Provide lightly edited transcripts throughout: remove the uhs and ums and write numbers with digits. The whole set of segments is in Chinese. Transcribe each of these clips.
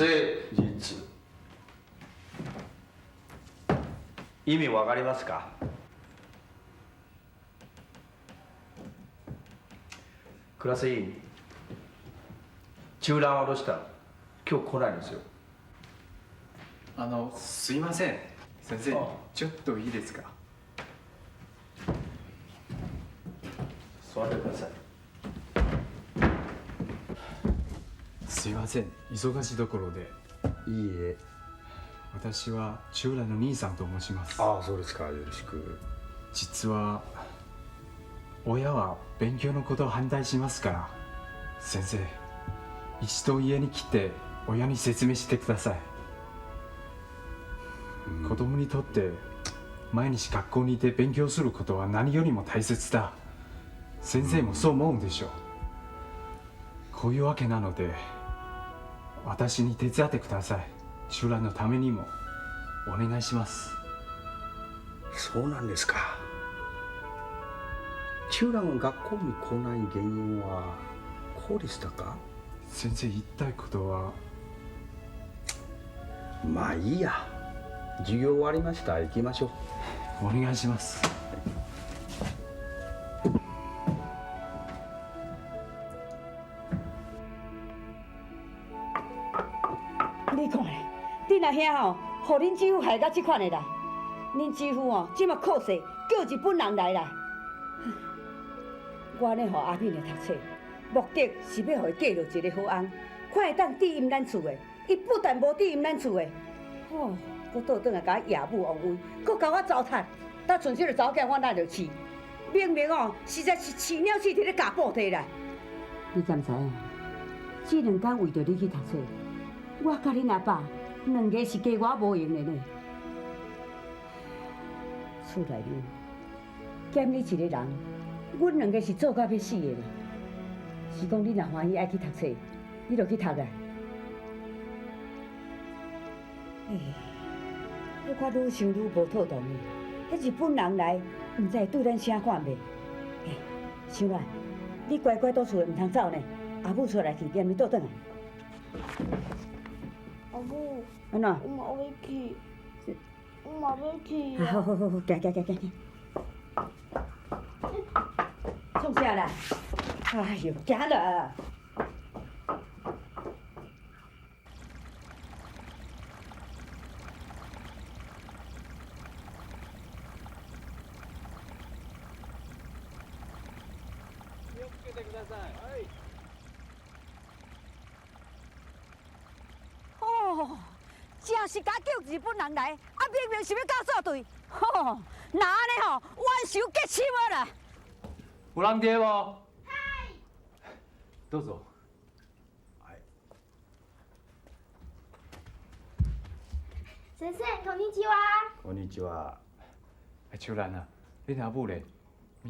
生日。意味わかりますか？クラス委員、中断はどうした？今日来ないんですよ。すいません。先生、ちょっといいですか？座ってください。すいません。忙しいところで。いいえ。私は中来の兄さんと申します。ああ、そうですか。よろしく。実は親は勉強のことを反対しますから、先生、一度家に来て親に説明してください。子供にとって毎日学校にいて勉強することは何よりも大切だ。先生もそう思うんでしょう。こういうわけなので、私に手伝ってください。将来のためにもお願いします。そうなんですか。中蘭が学校に来ない原因はこうでしたか？先生、言いたいことは。まあいいや。授業終わりました。行きましょう。お願いします。你看咧，你那遐吼，互恁姊夫害到这款的啦。恁姊夫哦，即马考试叫日本人来啦。我呢，互阿敏来读册，目的是要互伊嫁着一个好翁，看会当抵应咱厝的。伊不但无抵应咱厝的，哦，搁倒转来甲我野母王威，搁甲我糟蹋，搭剩这个查某囝我哪着饲？明明哦，实在是饲鸟鼠伫咧夹布袋啦。你敢知影？这2天为着你去读册。我甲恁阿爸2个是加我无用的呢。厝内面减你一个人，阮2个是做到要死的呢。是讲你若欢喜爱去读册，你就去读啊。迄我愈想愈无妥当呢。迄日本人来，毋知会对咱啥看袂？小兰，你乖乖倒厝，毋通走呢。阿母出来去，连你倒转来。阿母，安怎？我嘛要去，我嘛要去。好，行。创啥啦？哎呦，行啦！哦，真是甲叫日本人来，啊明明是要搞作对，吼，那安尼吼，冤仇结亲啊啦！有人在无？嗨，どうぞ。先生，こんにちは。こんにちは。秋蘭啊，你阿母咧？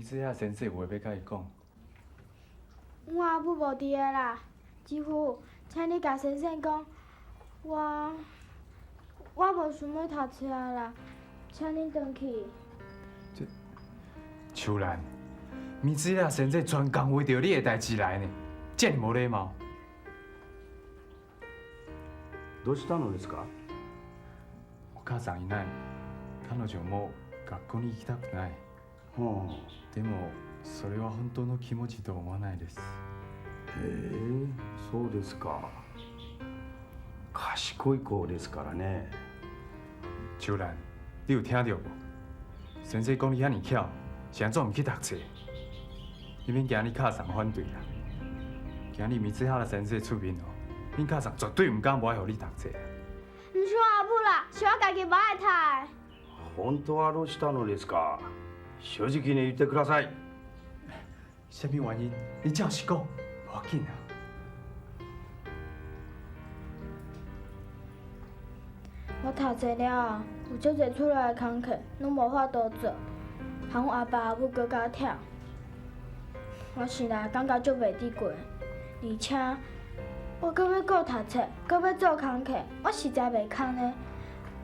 水谷先生话要甲伊讲。我阿母无伫个啦，师傅，请你甲先生讲，我无想要读册啦，请恁转去。秋蘭，水谷先生专工为着你的代志来呢，这么无礼貌。どうしたのですか？お母さんいない。彼女も学校に行きたくない。でもそれは本当の気持ちと思わないです。へえ、そうですか。賢い子ですからね。秋蘭，你有听到无？先生讲你遐尼巧，是安怎唔去读册？你免惊你卡上反对啦。今日水谷先生出面哦，恁卡上绝对唔敢无爱互你读册。唔是我阿母啦，是我家己无爱读的。本当はどうしたのですか？正直に言ってください。什么原因？你照实讲，无要紧啊。我读册了后，有足侪厝内的工课，拢无法度做，含我阿爸阿母搁较忝。我是啦，感觉足袂得过，而且我搁要顾读册，搁要做工课，我实在袂堪呢。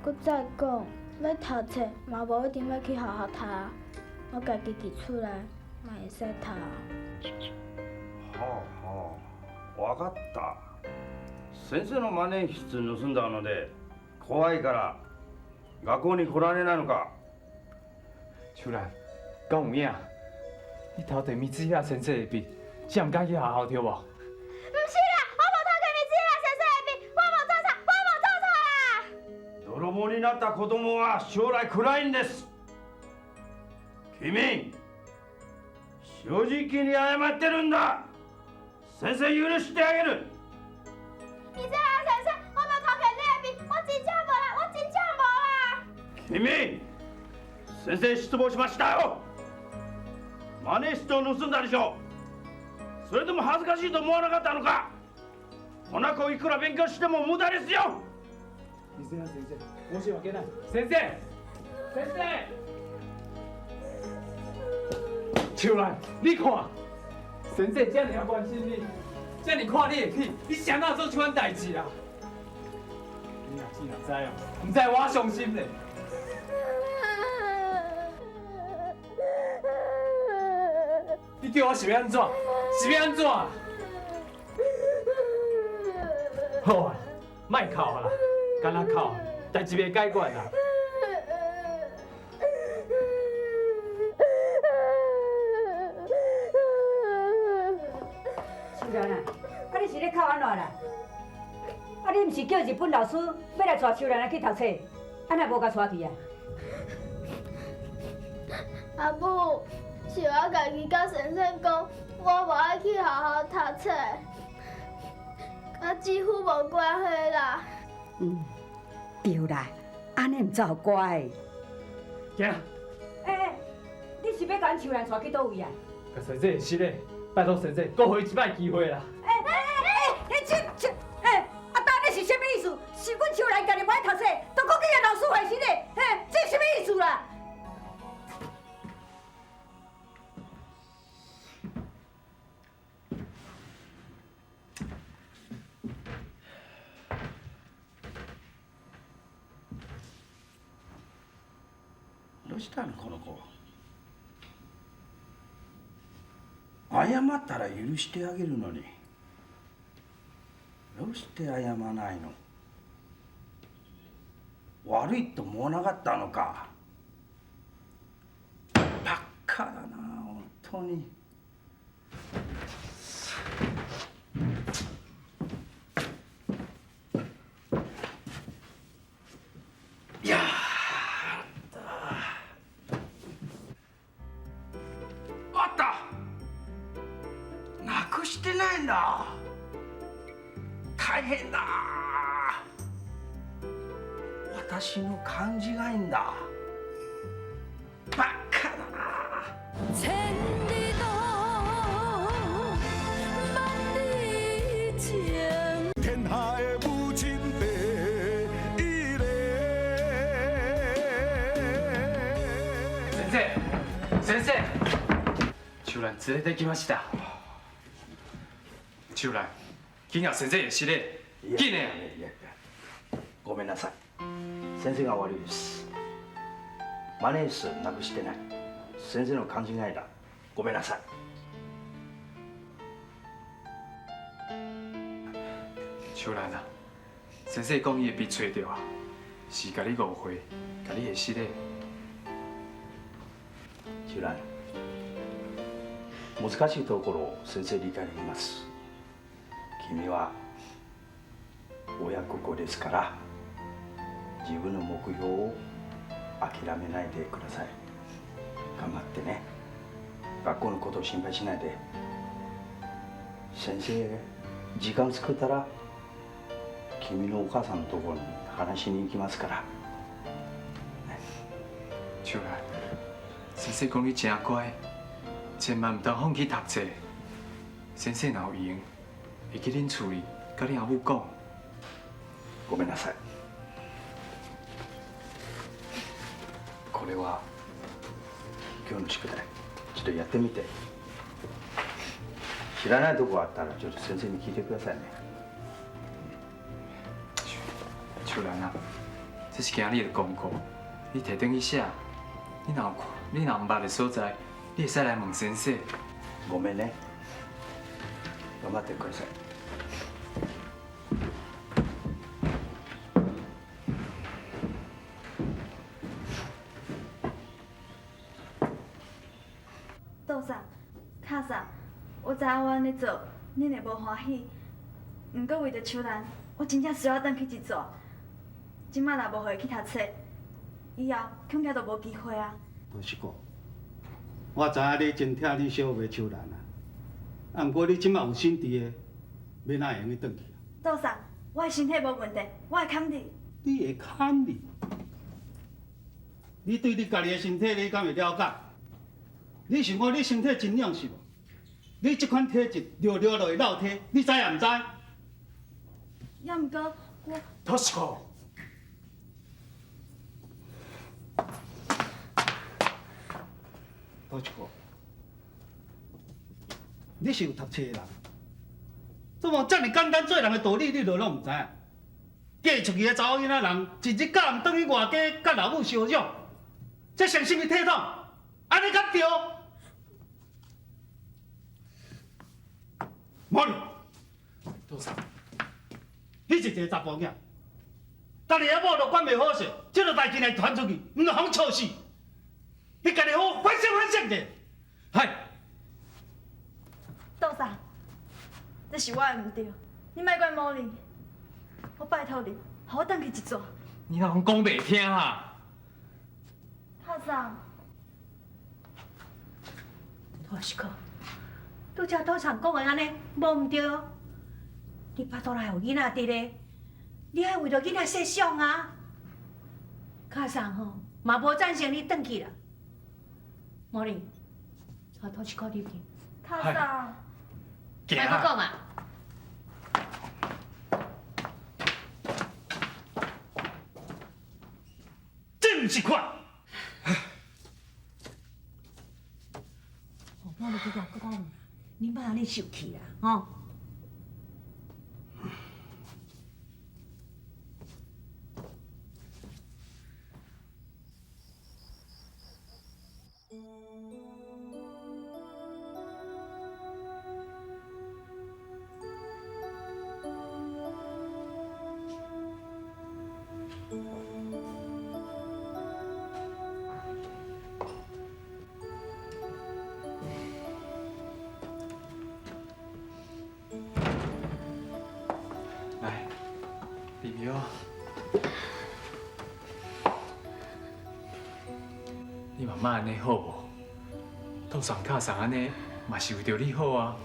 搁再讲，要读册嘛无一定要去学校读啊，我家己伫厝内嘛会使读啊。はあはあ、わかった。先生の万年筆盗んだので怖いから学校に来られないのか。秋兰，讲有影，你偷摕米子遐先生的笔，这样敢去学校对无？不是啦，我无偷摕米子啦，先生的笔，我无做错，我无做错啦。泥棒になった子供は将来暗いんです。君、正直に謝ってるんだ。先生許してあげる。米子啦，先生，我无偷摕你的笔，我真正无啦，我真正无啦。君、先生失望しましたよ。マネ筆を盗んだでしょ。それでも恥ずかしいと思わなかったのか。この子いくら勉強しても無駄ですよ。米子呀，先生，申し訳ない。先生，先生。秋兰，你看，先生这么关心你，这么看你的起，你谁哪做这款代志啊？你若知哦，唔知我伤心嘞。你叫我是要安怎？是要安怎？好啊，莫哭啊啦，干那哭，代志袂解决啦。秋兰啊，啊你是咧哭安怎啦？啊你毋是叫日本老师要来带秋兰来去读册，安那无甲带去啊？阿母，是我家己甲先生讲，我无爱去学校读册，甲姊夫无关系啦。对啦，安尼毋才有乖。行，你是要甲阮秋兰带去倒位啊？甲先生失礼，拜托先生，搁给一摆机会啦。你是啥物意思？是阮秋兰家己无爱读册，都讲去个老师坏心嘞？这是啥物意思啦？どうしたのこの子。謝ったら許してあげるのにどうして謝らないの。悪いと思わなかったのか。バカだな本当に。いやあったなくしてないんだ。大変だ。私の勘違いんだ。バカだな。千里路，万里情。天下的母亲第一个。先生，先生，秋蘭連れてきました。秋蘭、今日先生也失礼。いいね。ごめんなさい。先生が悪いです。マネースなくしてない。先生の勘違いだ。ごめんなさい。秋蘭啊，先生講伊的筆找到啊，是甲你誤會，甲你的失禮。秋蘭、難しいところを先生理解できます。君は親孝行ですから、自分の目標を諦めないでください。頑張ってね。学校のことを心配しないで。先生、時間作ったら君のお母さんのところに話しに行きますから。秋蘭，先生講你真乖，千萬唔通放棄讀冊。先生若有閒，會去恁厝裡甲恁阿母講。ごめんなさい。これは今日の宿題。ちょっとやってみて。知らないとこあったらちょっと先生に聞いてくださいね。秋蘭啊，這是今日的功課，你摕轉去寫。你若毋捌的所在，你會使來問先生。ごめんね。頑張ってください。知影我安尼做，恁会无欢喜。毋过为着秋兰，我真正需要转去一逝。即摆若无互伊去读册，以后恐惊就无机会啊。都是讲，我知影你真疼你小妹秋兰啊，啊，毋过你即摆有心伫的，要哪会用去转去啊？杜嫂，我的身体无问题，我会扛你。你会看你？你对你家己的身体，你敢会了解？你想讲你身体真亮是无？你即款体质，尿尿就会落体，你知也毋知？也毋过我。都是个。都一个，你是有读册的人，怎么遮尔简单做人的道理，你就拢毋知影？嫁出去的查某囡仔人，一日到暗等于外家甲老母相让，这算什么体统？安尼敢对？毛利，多少？你是一个查甫囝，家己阿某都管袂好势，这个代志来传出去，毋就通错死？你家己好反省反省者。嗨，杜嫂，这是我的毋对，你莫怪毛利，我拜托你，互我转去一逝。你哪讲袂听啊？杜嫂，大石哥，拄则赌场讲的安尼，无毋对。你巴肚内有囡仔伫咧，你爱为着囡仔设想啊。卡桑吼，嘛无赞成你转去啦。毛利，带大石哥入去。杜嫂，莫搁讲啊！真毋是款。我就搁讲，你莫安尼受气啦，吼。来，李苗，你妈妈安尼好无？倒上卡上安尼，嘛是为着你好啊。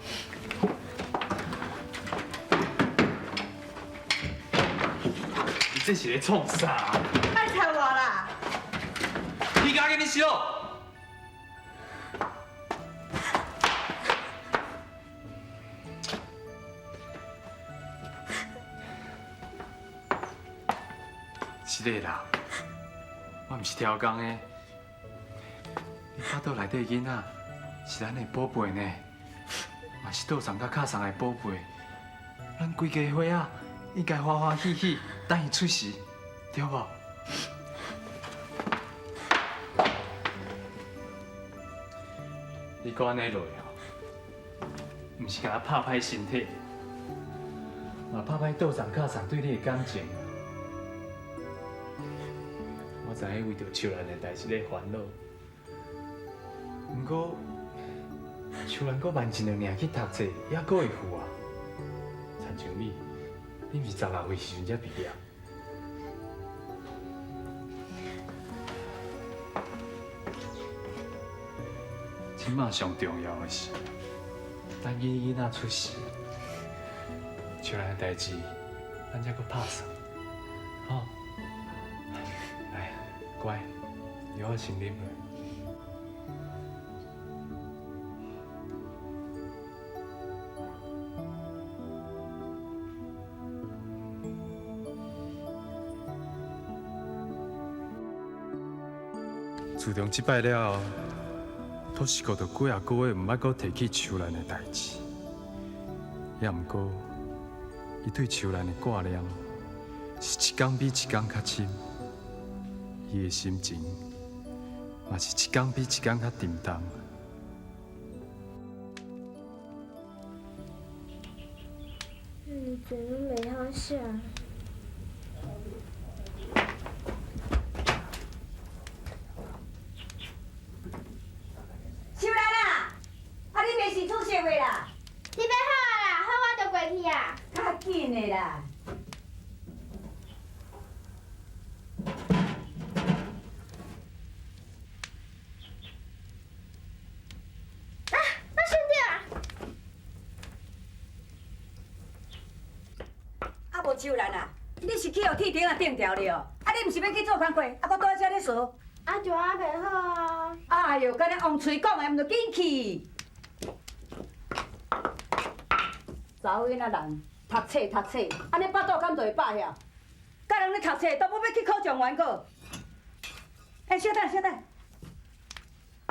你这是咧创啥？别吵我啦！你敢跟你笑？是的啦，我毋是挑工的。你巴肚内底囡仔是咱的宝贝呢，嘛是倒上甲卡上的宝贝。咱规家伙仔应该欢欢喜喜等伊出世，对无？你搁安尼落哦，毋是甲我拍歹身体，嘛拍歹倒上卡上对你的感情。我知影为着秋兰的代志咧烦恼，毋过秋兰搁慢一2年去读册，也搁会赴啊。亲像你，你毋是16岁时阵才毕业。即马上重要的是，等囡仔出世，秋兰的代志，咱才搁拍算，吼。来，乖，药我先啉落。自从即摆了后，托西哥就几啊个月毋捌阁提起秋兰的代志，也毋过，伊对秋兰的挂念是一天比一天较深，伊的心情嘛是一天比一天较沉重。怎么没好想？秋兰啊，啊你袂是出社会啦？秋兰啊，你是去互铁顶啊定掉了哦？啊，你毋是要去做工课，啊，搁倒在遮咧说？啊，就还袂好啊。哎哟，敢若往嘴讲的，毋着紧去。查某囡仔人读册，安尼巴肚敢就会饱晓？甲人咧读册，都要去考状元个。哎，稍等，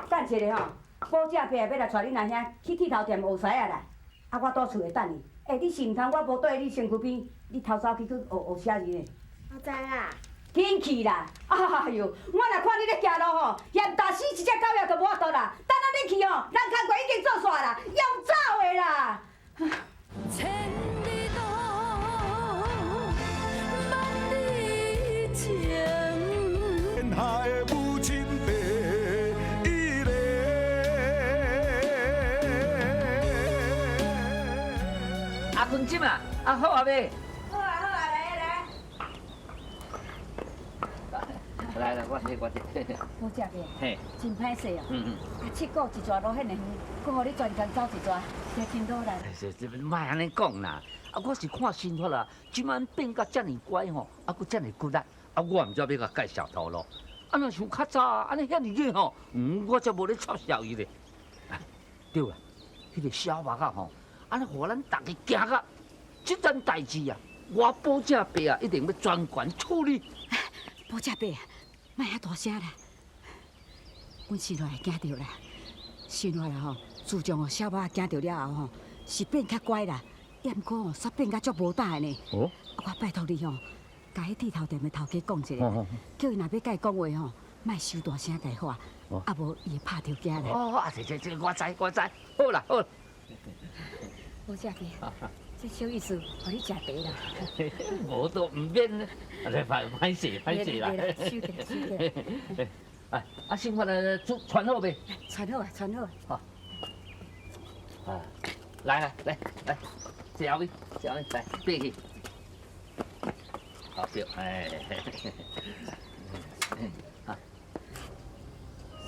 等一下吼，保证伯要来带你阿兄去铁头店学师啊来。啊，我倒厝下等你。哎，你是毋通我无缀你身躯边，你偷走去学写字呢？我知啦。紧去啦！哎哟，我若看你咧行路吼，嫌打死一只狗也都无法度啦。等下你去吼，咱工课已经做煞啦，要走的啦。千里路，万里情。天下的母亲白伊个。阿坤金啊，啊好啊未？好啊，来。来，我这。好食个，嘿，真歹势哦。嗯。啊，七股一逝落遐尔远，搁互你专工走一逝，真真倒来。这莫安尼讲啦，啊，我是看新发啦，即摆变甲遮尔乖吼，啊，佫遮尔骨力，啊，我毋知要甲介绍头路。啊，若像较早安尼遐尔远吼，我才无咧插小伊咧。对啦，迄个小目仔吼，安尼互咱大家行甲，即件代志啊，我保证爸啊一定要专权处理。保证伯啊，莫遐大声啦。阮生落来惊着啦，生落来吼，自从小马惊着了后吼，是变较乖啦，也毋过吼，煞变甲足无胆的呢。哦，我拜托你吼，甲迄铁头店的头家讲一下，哦叫伊若要甲伊讲话吼，莫收大声甲伊话，啊无伊会拍着惊啦。哦，啊，这，我知，好啦。保证伯，这小意思，互你食茶啦。无都唔免咧，来歹势啦。收起来。啊，生活来传好未？传好啊。好。啊，来，坐后面，来，爬去。好，对，哎。啊，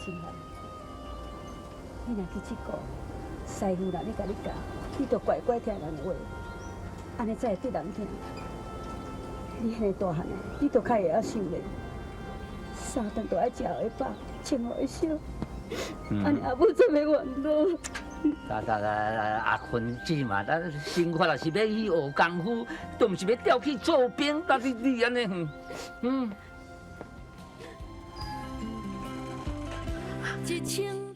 心爱，你若去这个师傅若咧甲你教，你着乖乖听人的话，安尼才会对人听。你现大汉啊，你着较会晓想咧。三顿都爱食会饱，穿会少，安尼阿母才袂怨恼。来，阿坤姊嘛，咱生活若是要去学功夫，都毋是要调去做兵，但是你安尼，一清